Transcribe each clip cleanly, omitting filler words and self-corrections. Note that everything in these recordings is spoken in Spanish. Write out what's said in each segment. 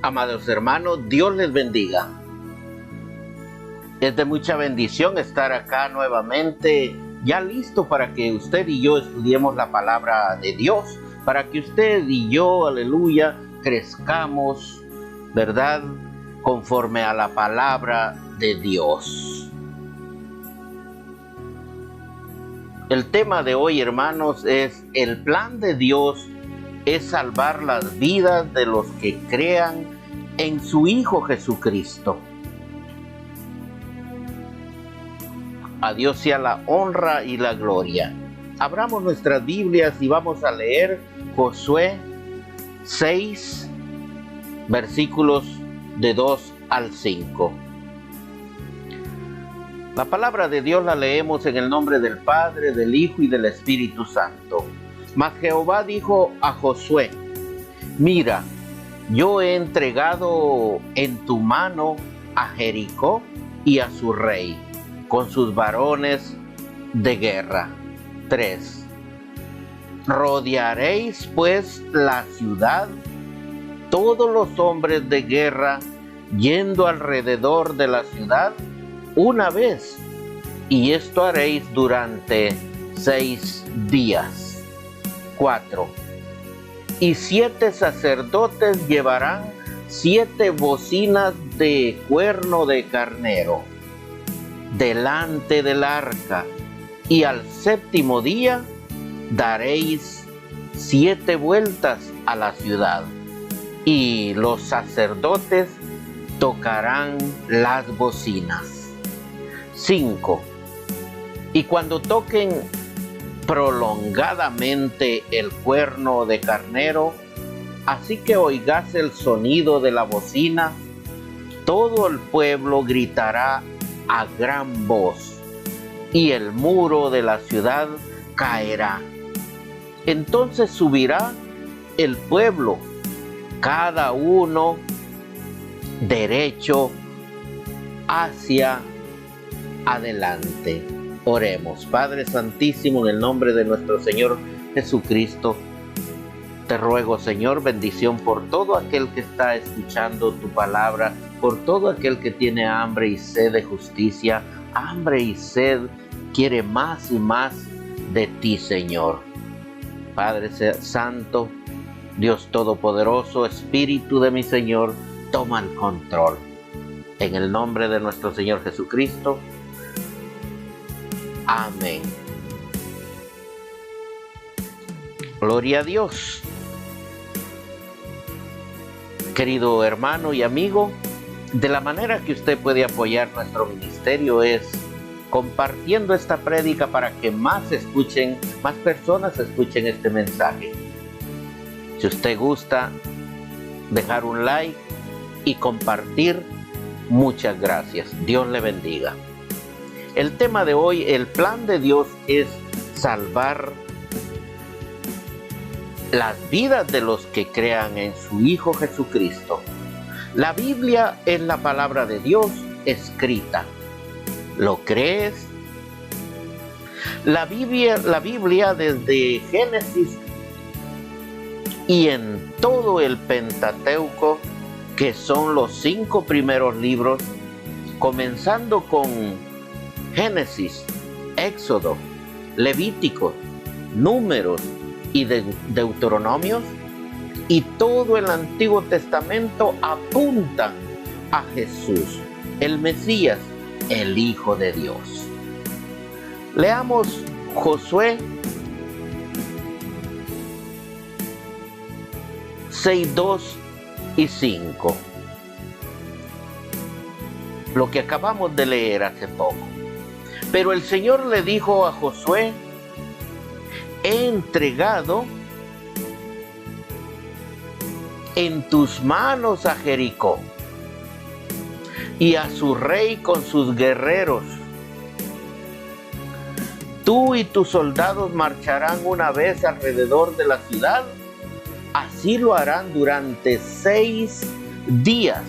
Amados hermanos, Dios les bendiga. Es de mucha bendición estar acá nuevamente, ya listo para que usted y yo estudiemos la palabra de Dios, para que usted y yo, aleluya, crezcamos, ¿verdad?, conforme a la palabra de Dios. El tema de hoy, hermanos, es el plan de Dios es salvar las vidas de los que crean en su Hijo Jesucristo. A Dios sea la honra y la gloria. Abramos nuestras Biblias y vamos a leer Josué 6, versículos de 2 al 5. La palabra de Dios la leemos en el nombre del Padre, del Hijo y del Espíritu Santo. Mas Jehová dijo a Josué: mira, yo he entregado en tu mano a Jericó y a su rey, con sus varones de guerra. 3. Rodearéis pues la ciudad, todos los hombres de guerra, yendo alrededor de la ciudad una vez, y esto haréis durante 6 días. 4. Y 7 sacerdotes llevarán 7 bocinas de cuerno de carnero delante del arca, y al 7º día daréis 7 vueltas a la ciudad, y los sacerdotes tocarán las bocinas. 5. Y cuando toquen prolongadamente el cuerno de carnero, así que oigas el sonido de la bocina, todo el pueblo gritará a gran voz, y el muro de la ciudad caerá. Entonces subirá el pueblo, cada uno derecho hacia adelante. Oremos. Padre Santísimo, en el nombre de nuestro Señor Jesucristo, te ruego, Señor, bendición por todo aquel que está escuchando tu palabra, por todo aquel que tiene hambre y sed de justicia, hambre y sed, quiere más y más de ti, Señor. Padre Santo, Dios Todopoderoso, Espíritu de mi Señor, toma el control. En el nombre de nuestro Señor Jesucristo. Amén. Gloria a Dios. Querido hermano y amigo, de la manera que usted puede apoyar nuestro ministerio es compartiendo esta prédica para que más personas escuchen este mensaje. Si usted gusta dejar un like y compartir, muchas gracias. Dios le bendiga. El tema de hoy, el plan de Dios es salvar las vidas de los que crean en su Hijo Jesucristo. La Biblia es la palabra de Dios escrita. ¿Lo crees? La Biblia desde Génesis y en todo el Pentateuco, que son los 5 primeros libros, comenzando con Génesis, Éxodo, Levítico, Números y Deuteronomios, y todo el Antiguo Testamento apuntan a Jesús, el Mesías, el Hijo de Dios. Leamos Josué 6, 2 y 5. Lo que acabamos de leer hace poco. Pero el Señor le dijo a Josué: he entregado en tus manos a Jericó y a su rey con sus guerreros. Tú y tus soldados marcharán una vez alrededor de la ciudad. Así lo harán durante 6 días.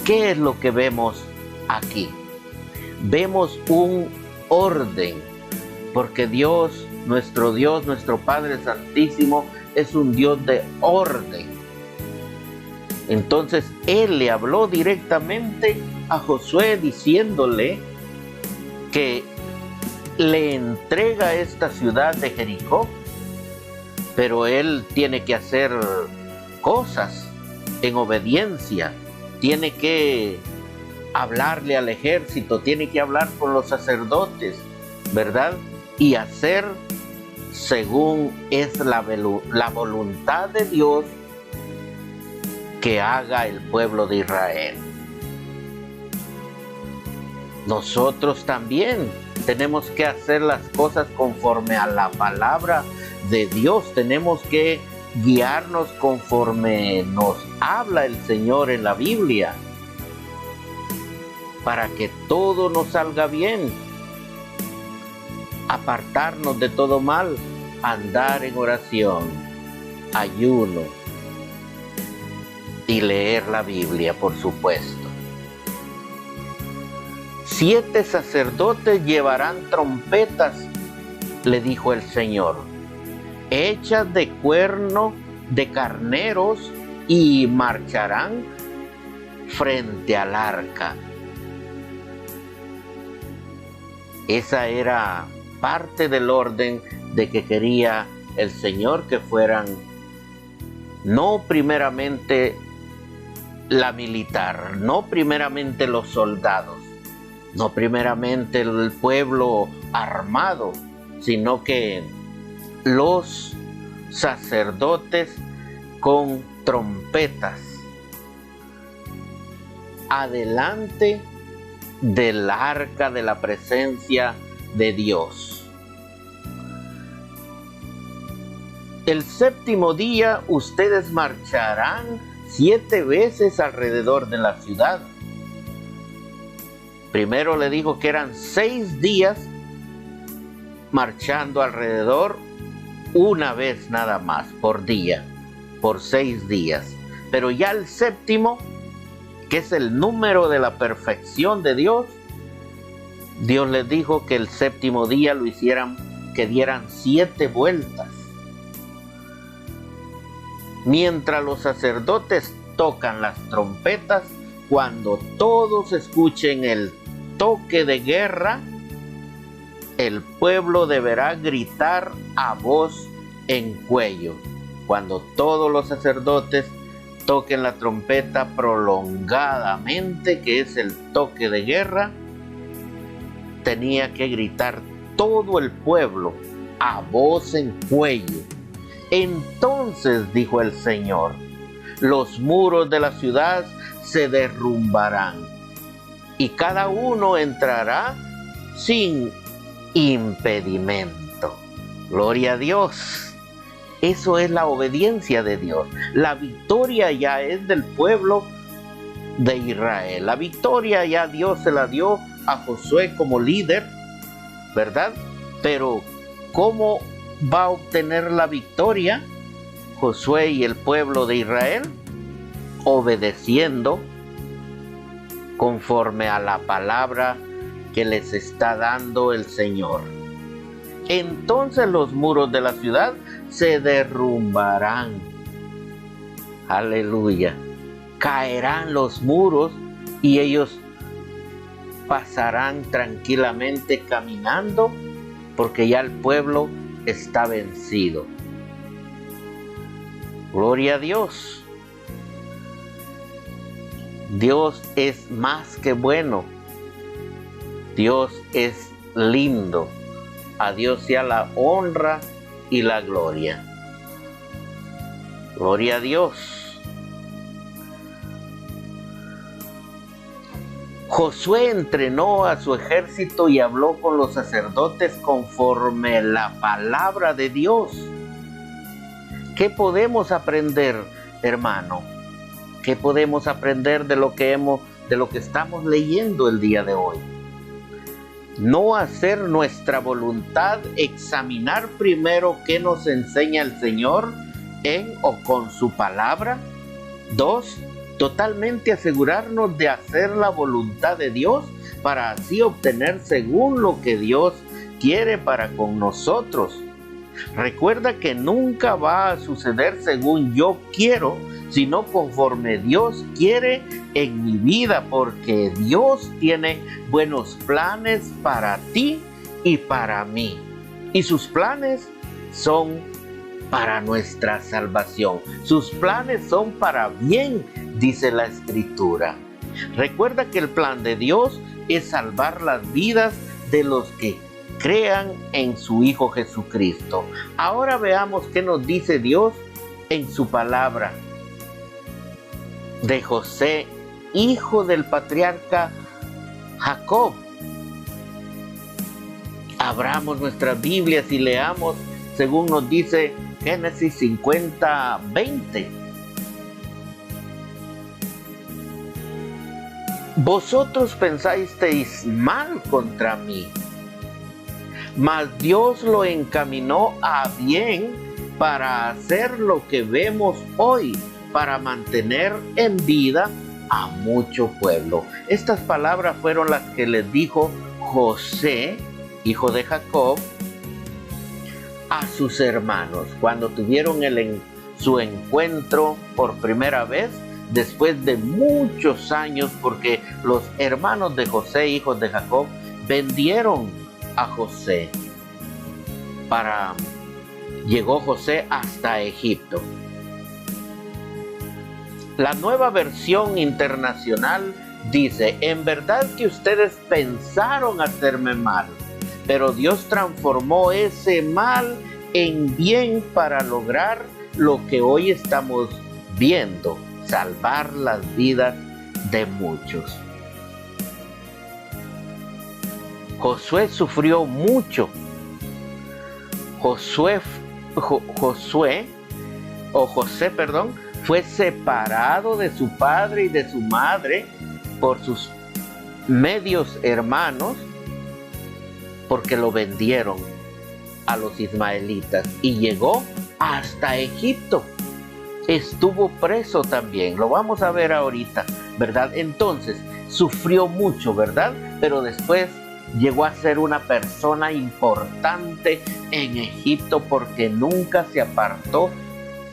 ¿Qué es lo que vemos aquí? Vemos un orden, porque Dios, nuestro Padre Santísimo, es un Dios de orden. Entonces él le habló directamente a Josué diciéndole que le entrega esta ciudad de Jericó, pero él tiene que hacer cosas en obediencia, tiene que hablarle al ejército, tiene que hablar con los sacerdotes, ¿verdad? Y hacer según es la voluntad de Dios que haga el pueblo de Israel. Nosotros también tenemos que hacer las cosas conforme a la palabra de Dios. Tenemos que guiarnos conforme nos habla el Señor en la Biblia, para que todo nos salga bien. Apartarnos de todo mal, andar en oración, ayuno y leer la Biblia, por supuesto. 7 sacerdotes llevarán trompetas, le dijo el Señor, hechas de cuerno de carneros, y marcharán frente al arca. Esa era parte del orden de que quería el Señor que fueran, no primeramente la militar, no primeramente los soldados, no primeramente el pueblo armado, sino que los sacerdotes con trompetas adelante del arca de la presencia de Dios. El 7º día ustedes marcharán 7 veces alrededor de la ciudad. Primero le dijo que eran 6 días marchando alrededor, una vez nada más por día, por 6 días. Pero ya el 7º, que es el número de la perfección de Dios, Dios les dijo que el 7º día lo hicieran, que dieran 7 vueltas. Mientras los sacerdotes tocan las trompetas, cuando todos escuchen el toque de guerra, el pueblo deberá gritar a voz en cuello. Cuando todos los sacerdotes toquen la trompeta prolongadamente, que es el toque de guerra, tenía que gritar todo el pueblo a voz en cuello. Entonces, dijo el Señor, los muros de la ciudad se derrumbarán y cada uno entrará sin impedimento. Gloria a Dios. Eso es la obediencia de Dios. La victoria ya es del pueblo de Israel. La victoria ya Dios se la dio a Josué como líder, ¿verdad? Pero ¿cómo va a obtener la victoria Josué y el pueblo de Israel? Obedeciendo conforme a la palabra que les está dando el Señor. Entonces los muros de la ciudad se derrumbarán. Aleluya. Caerán los muros y ellos pasarán tranquilamente caminando, porque ya el pueblo está vencido. Gloria a Dios. Dios es más que bueno. Dios es lindo. A Dios sea la honra y la gloria. Gloria a Dios. Josué entrenó a su ejército y habló con los sacerdotes conforme la palabra de Dios. ¿Qué podemos aprender, hermano? ¿Qué podemos aprender de lo que estamos leyendo el día de hoy? No hacer nuestra voluntad, examinar primero qué nos enseña el Señor en o con su palabra. 2, totalmente asegurarnos de hacer la voluntad de Dios para así obtener según lo que Dios quiere para con nosotros. Recuerda que nunca va a suceder según yo quiero, sino conforme Dios quiere en mi vida, porque Dios tiene buenos planes para ti y para mí. Y sus planes son para nuestra salvación. Sus planes son para bien, dice la Escritura. Recuerda que el plan de Dios es salvar las vidas de los que crean en su Hijo Jesucristo. Ahora veamos qué nos dice Dios en su palabra de José, hijo del patriarca Jacob. Abramos nuestras Biblias y leamos según nos dice Génesis 50:20. Vosotros pensasteis mal contra mí, mas Dios lo encaminó a bien para hacer lo que vemos hoy, para mantener en vida a mucho pueblo. Estas palabras fueron las que les dijo José, hijo de Jacob, a sus hermanos cuando tuvieron su encuentro por primera vez después de muchos años, porque los hermanos de José, hijos de Jacob, vendieron a José. Llegó José hasta Egipto. La Nueva Versión Internacional dice: en verdad que ustedes pensaron hacerme mal, pero Dios transformó ese mal en bien para lograr lo que hoy estamos viendo, salvar las vidas de muchos. Josué sufrió mucho. José fue separado de su padre y de su madre por sus medios hermanos, porque lo vendieron a los ismaelitas y llegó hasta Egipto. Estuvo preso también, lo vamos a ver ahorita, ¿verdad? Entonces, sufrió mucho, ¿verdad? Pero después llegó a ser una persona importante en Egipto porque nunca se apartó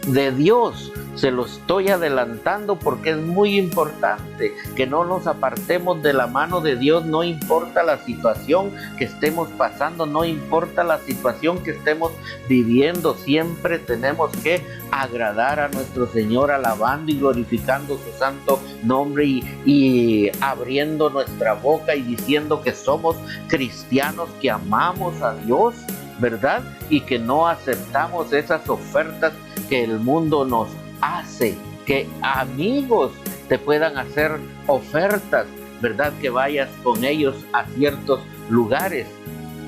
de Dios. Se lo estoy adelantando porque es muy importante que no nos apartemos de la mano de Dios. No importa la situación que estemos pasando, no importa la situación que estemos viviendo, siempre tenemos que agradar a nuestro Señor, alabando y glorificando su santo nombre y abriendo nuestra boca y diciendo que somos cristianos, que amamos a Dios, ¿verdad? Y que no aceptamos esas ofertas que el mundo nos hace, que amigos te puedan hacer ofertas, ¿verdad? Que vayas con ellos a ciertos lugares.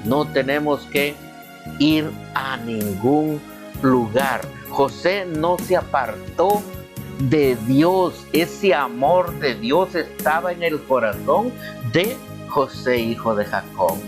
No tenemos que ir a ningún lugar. José no se apartó de Dios. Ese amor de Dios estaba en el corazón de José, hijo de Jacob.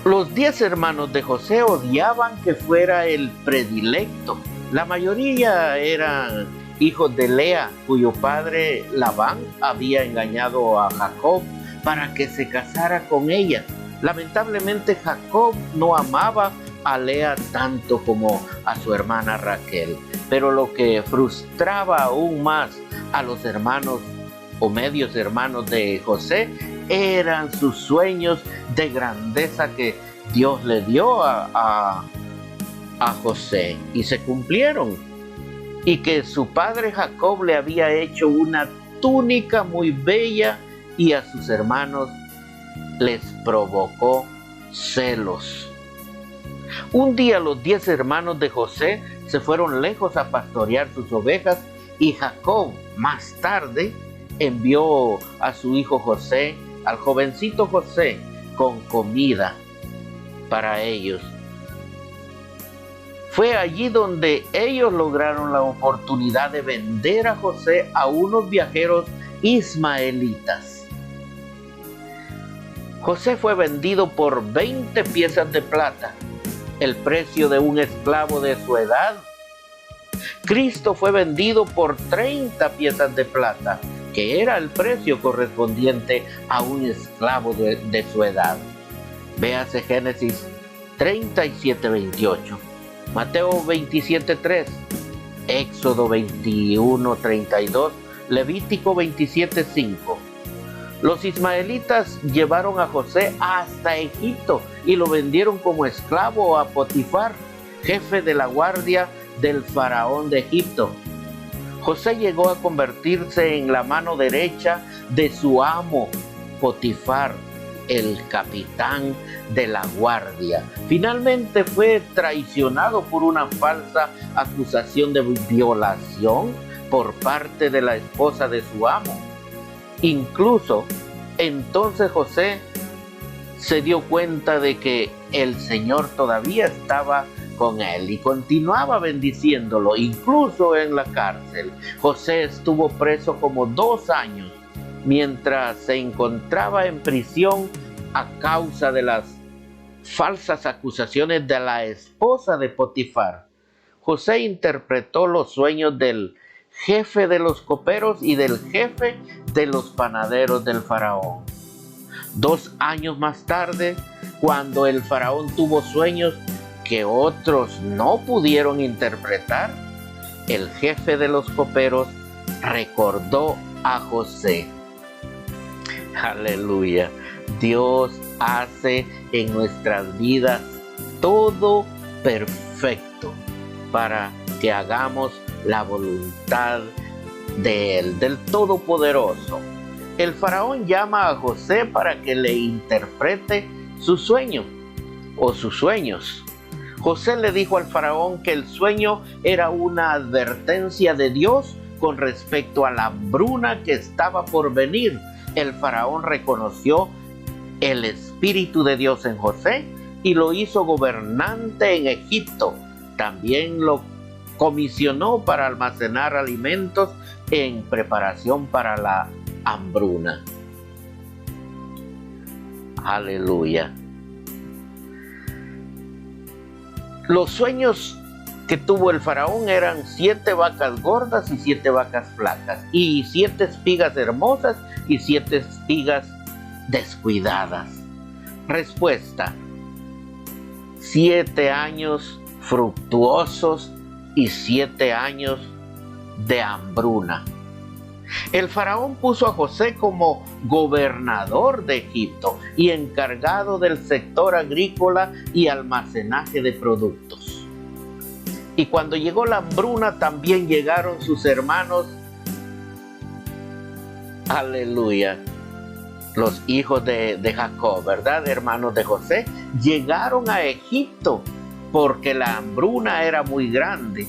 Los 10 hermanos de José odiaban que fuera el predilecto. La mayoría eran hijos de Lea, cuyo padre Labán había engañado a Jacob para que se casara con ella. Lamentablemente Jacob no amaba a Lea tanto como a su hermana Raquel, pero lo que frustraba aún más a los hermanos o medios hermanos de José eran sus sueños de grandeza que Dios le dio a José y se cumplieron, y que su padre Jacob le había hecho una túnica muy bella y a sus hermanos les provocó celos. Un día los 10 hermanos de José se fueron lejos a pastorear sus ovejas y Jacob más tarde envió a su hijo José, al jovencito José, con comida para ellos. Fue allí donde ellos lograron la oportunidad de vender a José a unos viajeros ismaelitas. José fue vendido por 20 piezas de plata, el precio de un esclavo de su edad. Cristo fue vendido por 30 piezas de plata, que era el precio correspondiente a un esclavo de su edad. Véase Génesis 37:28. Mateo 27:3, Éxodo 21:32, Levítico 27:5. Los ismaelitas llevaron a José hasta Egipto y lo vendieron como esclavo a Potifar, jefe de la guardia del faraón de Egipto. José llegó a convertirse en la mano derecha de su amo, Potifar, el capitán de la guardia. Finalmente fue traicionado por una falsa acusación de violación por parte de la esposa de su amo. Incluso entonces José se dio cuenta de que el Señor todavía estaba con él y continuaba bendiciéndolo, incluso en la cárcel. José estuvo preso como 2 años mientras se encontraba en prisión a causa de las falsas acusaciones de la esposa de Potifar. José interpretó los sueños del jefe de los coperos y del jefe de los panaderos del faraón. 2 años más tarde, cuando el faraón tuvo sueños que otros no pudieron interpretar, el jefe de los coperos recordó a José. Aleluya. Dios hace en nuestras vidas todo perfecto para que hagamos la voluntad de Él, del Todopoderoso. El faraón llama a José para que le interprete su sueño o sus sueños. José le dijo al faraón que el sueño era una advertencia de Dios con respecto a la hambruna que estaba por venir. El faraón reconoció el Espíritu de Dios en José y lo hizo gobernante en Egipto. También lo comisionó para almacenar alimentos en preparación para la hambruna. Aleluya. Los sueños que tuvo el faraón eran 7 vacas gordas y 7 vacas flacas, y 7 espigas hermosas y 7 espigas descuidadas. Respuesta: 7 años fructuosos y 7 años de hambruna. El faraón puso a José como gobernador de Egipto y encargado del sector agrícola y almacenaje de productos. Y cuando llegó la hambruna, también llegaron sus hermanos, aleluya, los hijos de Jacob, ¿verdad? Hermanos de José, llegaron a Egipto porque la hambruna era muy grande.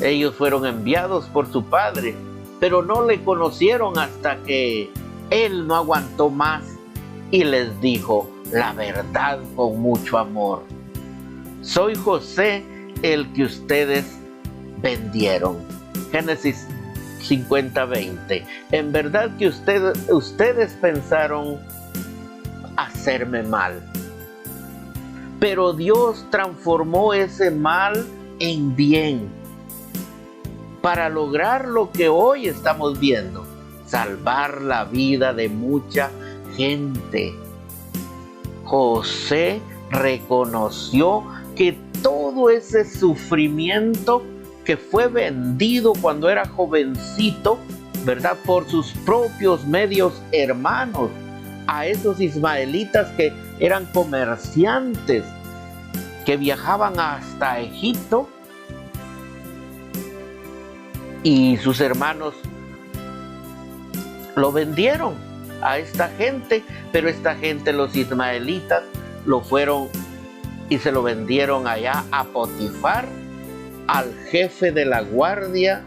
Ellos fueron enviados por su padre, pero no le conocieron hasta que él no aguantó más y les dijo la verdad con mucho amor. Soy José, el que ustedes vendieron. Génesis 50:20. En verdad que ustedes pensaron hacerme mal, pero Dios transformó ese mal en bien para lograr lo que hoy estamos viendo: salvar la vida de mucha gente. José reconoció que todo ese sufrimiento que fue vendido cuando era jovencito, ¿verdad?, por sus propios medios hermanos, a esos ismaelitas que eran comerciantes, que viajaban hasta Egipto, y sus hermanos lo vendieron a esta gente, pero esta gente, los ismaelitas, lo fueron y se lo vendieron allá a Potifar, al jefe de la guardia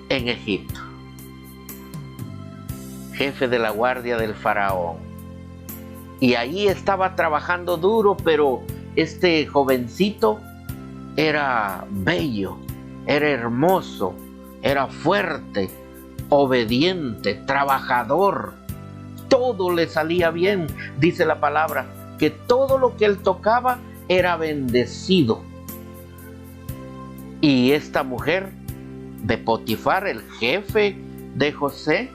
en Egipto, jefe de la guardia del faraón. Y ahí estaba trabajando duro, pero este jovencito era bello, era hermoso, era fuerte, obediente, trabajador. Todo le salía bien. Dice la palabra que todo lo que él tocaba era bendecido. Y esta mujer de Potifar, el jefe de José,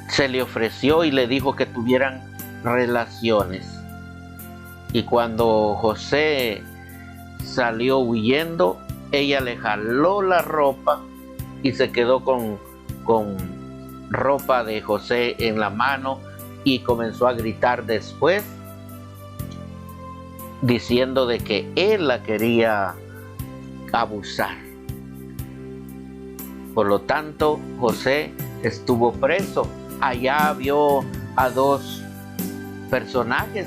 se le ofreció y le dijo que tuvieran relaciones. Y cuando José salió huyendo, ella le jaló la ropa y se quedó con ropa de José en la mano y comenzó a gritar después, diciendo de que él la quería abusar. Por lo tanto, José estuvo preso. Allá vio a dos personajes,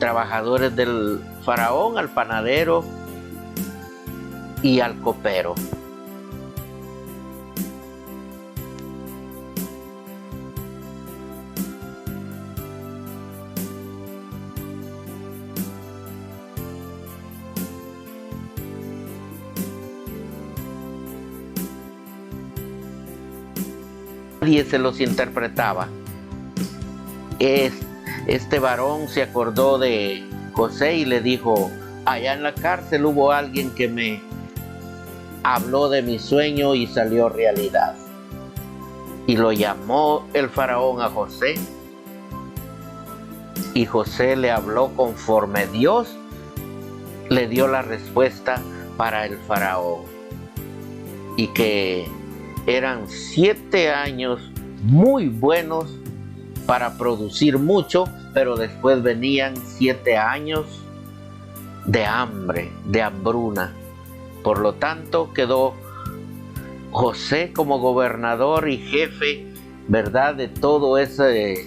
trabajadores del faraón, al panadero y al copero. Nadie se los interpretaba. Este varón se acordó de José y le dijo: allá en la cárcel hubo alguien que me habló de mi sueño y salió realidad. Y lo llamó el faraón a José, y José le habló conforme Dios le dio la respuesta para el faraón, y que eran 7 años muy buenos para producir mucho, pero después venían 7 años de hambre, de hambruna. Por lo tanto, quedó José como gobernador y jefe, ¿verdad?, de todo el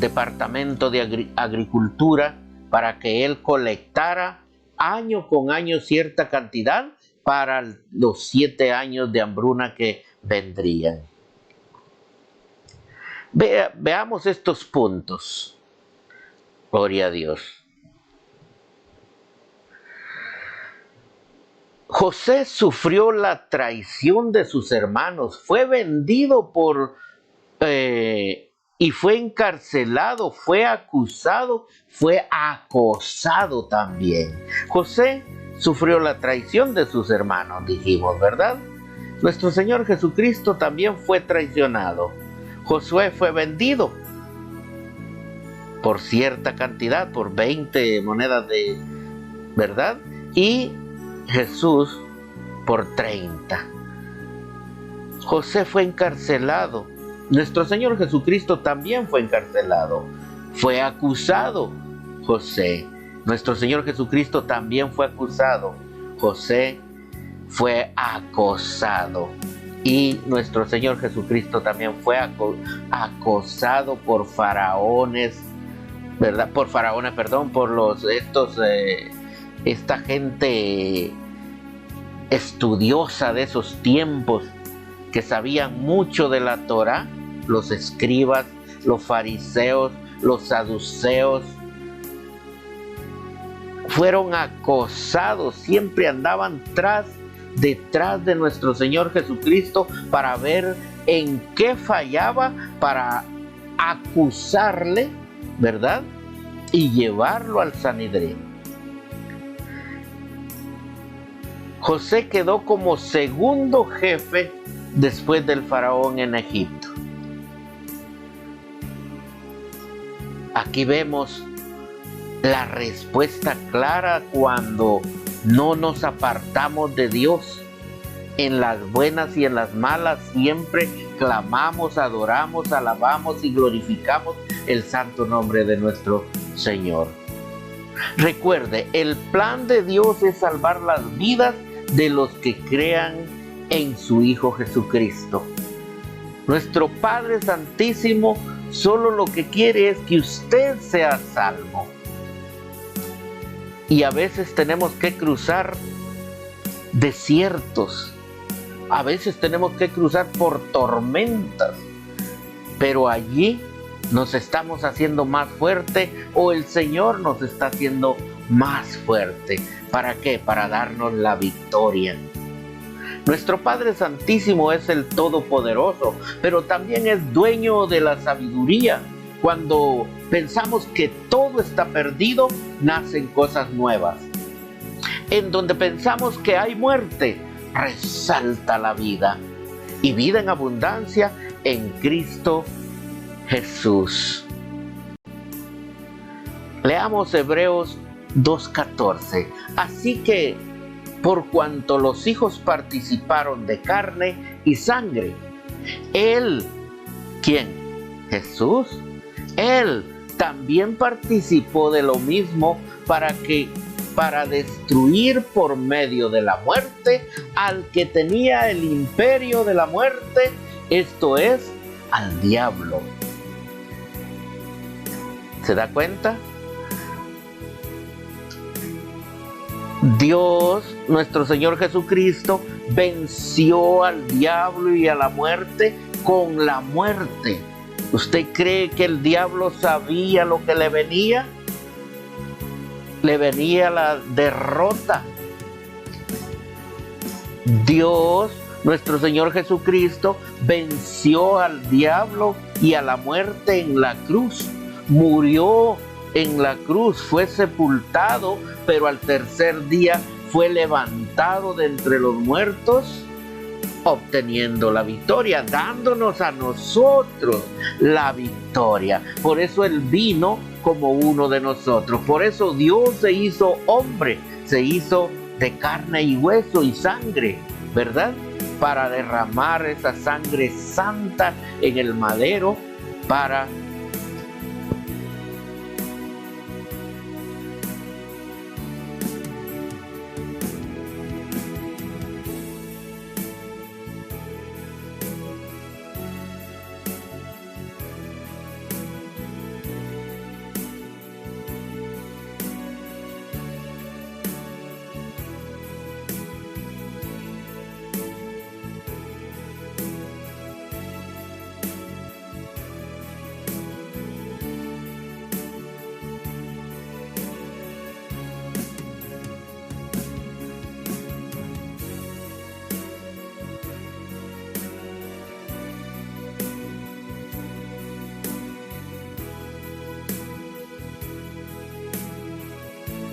departamento de agricultura, para que él colectara año con año cierta cantidad para los 7 años de hambruna que vendrían. Veamos estos puntos. Gloria a Dios. José sufrió la traición de sus hermanos, fue vendido y fue encarcelado, fue acusado, fue acosado también. José sufrió la traición de sus hermanos, dijimos, ¿verdad? Nuestro Señor Jesucristo también fue traicionado. Josué fue vendido por cierta cantidad, por 20 monedas de, ¿verdad? Y Jesús por 30. José fue encarcelado. Nuestro Señor Jesucristo también fue encarcelado. Fue acusado José. Nuestro Señor Jesucristo también fue acusado. José fue acosado. Y nuestro Señor Jesucristo también fue acosado por faraones, ¿verdad? Por faraones, perdón, por esta gente estudiosa de esos tiempos que sabían mucho de la Torá, los escribas, los fariseos, los saduceos. Fueron acosados, siempre andaban detrás de nuestro Señor Jesucristo para ver en qué fallaba, para acusarle, ¿verdad?, y llevarlo al Sanedrín. José quedó como segundo jefe después del faraón en Egipto. Aquí vemos la respuesta clara cuando no nos apartamos de Dios. En las buenas y en las malas siempre clamamos, adoramos, alabamos y glorificamos el santo nombre de nuestro Señor. Recuerde, el plan de Dios es salvar las vidas de los que crean en su Hijo Jesucristo. Nuestro Padre Santísimo solo lo que quiere es que usted sea salvo. Y a veces tenemos que cruzar desiertos, a veces tenemos que cruzar por tormentas, pero allí nos estamos haciendo más fuerte, o el Señor nos está haciendo más fuerte. ¿Para qué? Para darnos la victoria. Nuestro Padre Santísimo es el Todopoderoso, pero también es dueño de la sabiduría. Cuando pensamos que todo está perdido, nacen cosas nuevas. En donde pensamos que hay muerte, resalta la vida. Y vida en abundancia en Cristo Jesús. Leamos Hebreos 2:14. Así que, por cuanto los hijos participaron de carne y sangre, Él, ¿quién? Jesús. Él también participó de lo mismo para destruir por medio de la muerte al que tenía el imperio de la muerte, esto es, al diablo. ¿Se da cuenta? Dios, nuestro Señor Jesucristo, venció al diablo y a la muerte con la muerte. ¿Usted cree que el diablo sabía lo que le venía? Le venía la derrota. Dios, nuestro Señor Jesucristo, venció al diablo y a la muerte en la cruz. Murió en la cruz, fue sepultado, pero al tercer día fue levantado de entre los muertos, obteniendo la victoria, dándonos a nosotros la victoria. Por eso Él vino como uno de nosotros. Por eso Dios se hizo hombre, se hizo de carne y hueso y sangre, ¿verdad? Para derramar esa sangre santa en el madero para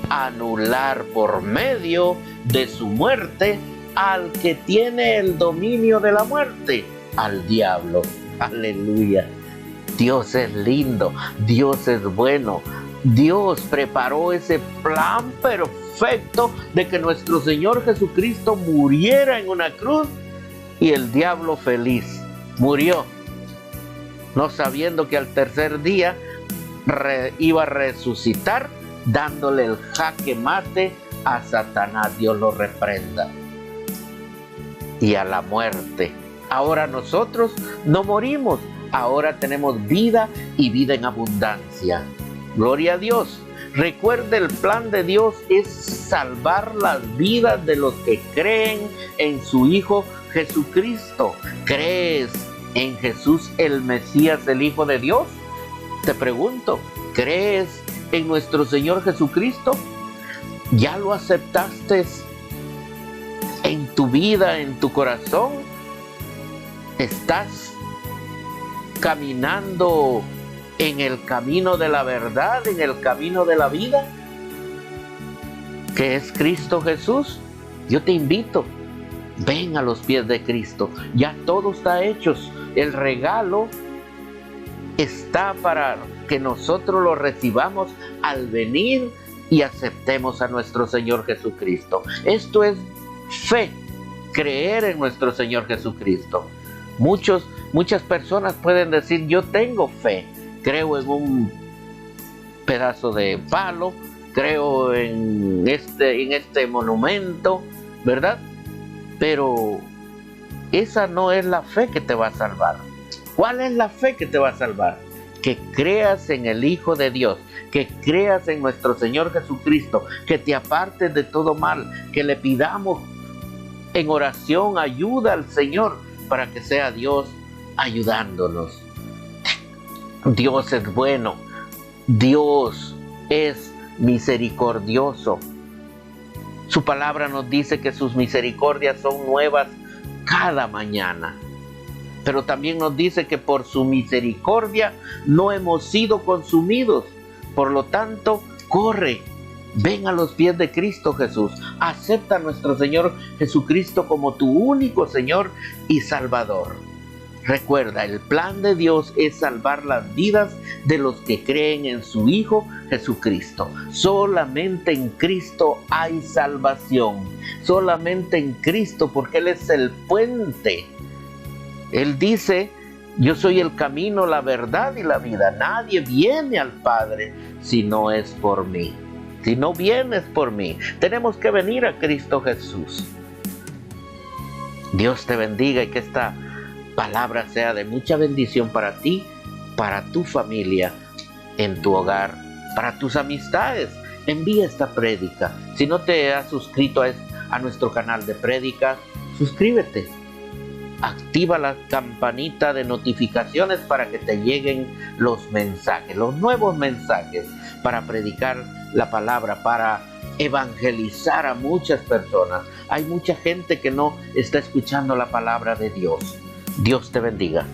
anular por medio de su muerte al que tiene el dominio de la muerte, al diablo. Aleluya. Dios es lindo, Dios es bueno. Dios preparó ese plan perfecto de que nuestro Señor Jesucristo muriera en una cruz y el diablo feliz murió, no sabiendo que al tercer día iba a resucitar, dándole el jaque mate a Satanás. Dios lo reprenda. Y a la muerte. Ahora nosotros no morimos, ahora tenemos vida y vida en abundancia. Gloria a Dios. Recuerde, el plan de Dios es salvar las vidas de los que creen en su Hijo Jesucristo. ¿Crees en Jesús el Mesías, el Hijo de Dios? Te pregunto, ¿crees en nuestro Señor Jesucristo? ¿Ya lo aceptaste en tu vida, en tu corazón? ¿Estás caminando en el camino de la verdad, en el camino de la vida, que es Cristo Jesús? Yo te invito, ven a los pies de Cristo. Ya todo está hecho. El regalo está para que nosotros lo recibamos al venir y aceptemos a nuestro Señor Jesucristo. Esto es fe, creer en nuestro Señor Jesucristo. Muchas personas pueden decir, yo tengo fe, creo en un pedazo de palo, creo en este monumento, ¿verdad? Pero esa no es la fe que te va a salvar. ¿Cuál es la fe que te va a salvar? Que creas en el Hijo de Dios, que creas en nuestro Señor Jesucristo, que te apartes de todo mal, que le pidamos en oración ayuda al Señor para que sea Dios ayudándonos. Dios es bueno, Dios es misericordioso. Su palabra nos dice que sus misericordias son nuevas cada mañana. Pero también nos dice que por su misericordia no hemos sido consumidos. Por lo tanto, corre, ven a los pies de Cristo Jesús. Acepta a nuestro Señor Jesucristo como tu único Señor y Salvador. Recuerda, el plan de Dios es salvar las vidas de los que creen en su Hijo Jesucristo. Solamente en Cristo hay salvación. Solamente en Cristo, porque Él es el puente. Él dice: yo soy el camino, la verdad y la vida. Nadie viene al Padre si no es por mí. Si no vienes por mí, tenemos que venir a Cristo Jesús. Dios te bendiga y que esta palabra sea de mucha bendición para ti, para tu familia, en tu hogar, para tus amistades. Envía esta prédica. Si no te has suscrito a nuestro canal de prédicas, suscríbete. Activa la campanita de notificaciones para que te lleguen los mensajes, los nuevos mensajes, para predicar la palabra, para evangelizar a muchas personas. Hay mucha gente que no está escuchando la palabra de Dios. Dios te bendiga.